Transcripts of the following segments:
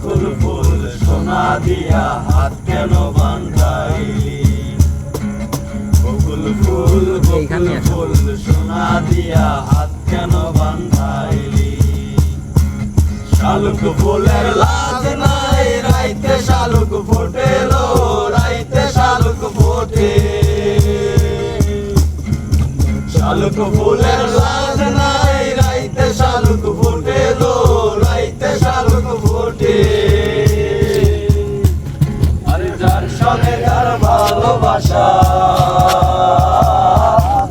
বকুল ফুল সোনা দিয়া হাত কেন বাঁধাইলি? বকুল ফুল সোনা দিয়া হাত কেন বাঁধাইলি? শালুক ফুলের লাজ নাই, রাইতে শালুক ফোটেলো, রাইতে শালুক ফোটে। শালুক ফুলের লাজ নাই, রাইতে শালুক ফোটেলো, রাইতে শালুক ফোটে। আরে যার সঙ্গে যার ভালোবাসা,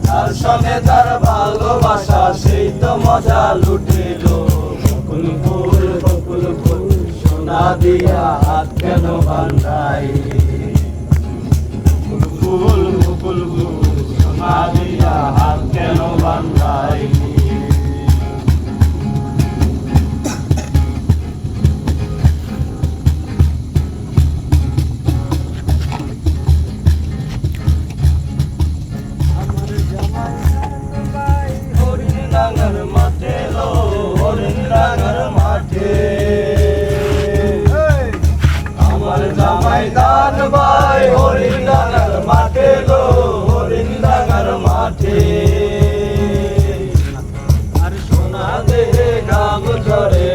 যার সঙ্গে যার ভালোবাসা, সেই তো মজা লুটেলো। বকুল ফুল সোনা দিয়া হাত কেন বাঁধাইলি? বকুল ফুল সোনা দিয়া হাত কেন বাঁধাইলি? হরিণাঙ্গার মাঠে লো, হরিণাঙ্গার মাঠে আমার জামাই দান ভাই, হরিণাঙ্গার মাঠে লো, হরিণাঙ্গার মাঠে। আর সোনা দেহে ঘাম ঝরে,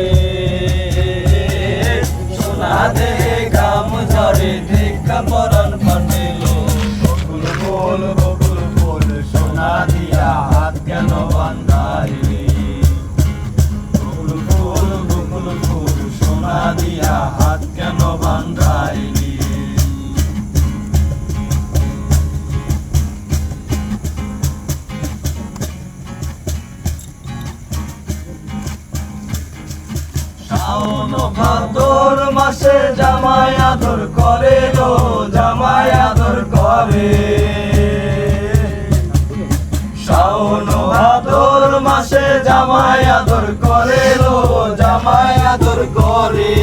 সোনা দেহে ঘাম ঝরে, দেখা পরাণ ফাটেলো। বকুল ফুল সোনা দিয়া হাত কেন বাঁধাইলি? বকুল ফুল সোনা দিয়া হাত কেন বাঁধাইলি? শাওন ভাদর মাসে জামাই আদর করে লো, জামাই আদর করে। শাওন ভাদর মাসে জামাই আদর করে লো, জামাই আদর করে।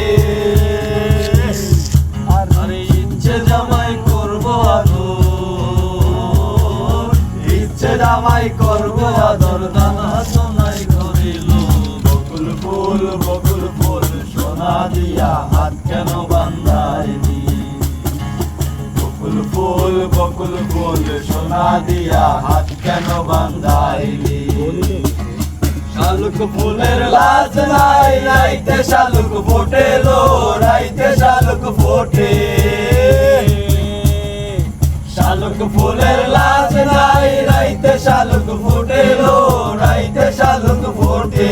আরে ইচ্ছে জামাই করবো আদর, ইচ্ছে জামাই করবো আদর, দাদা সোনাই করিল। বকুল ফুল সোনা দিয়া হাত কেন বাঁধাইলি? বকুল ফুল সোনা দিয়া হাত কেন বাঁধাইলি? শালুক ফুলের লাজ নাই, রাইতে শালুক ফোটেলো, রাইতে শালুক ফোটে। শালুক ফুলের লাজ নাই, রাইতে শালুক ফোটেলো, রাইতে শালুক ফোটে।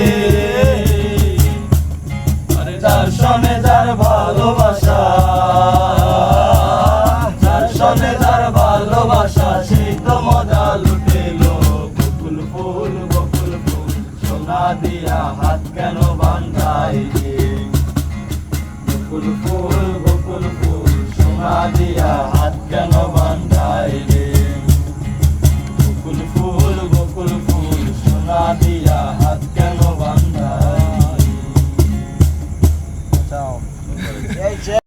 আরে যার সনে যার ভালোবাসা, যার সনে যার ভালোবাসা, সেই তো মজা লুটেলো। বকুল ফুল সোনা দিয়া হাত কেন বাঁধাইলি? বকুল ফুল সোনা দিয়া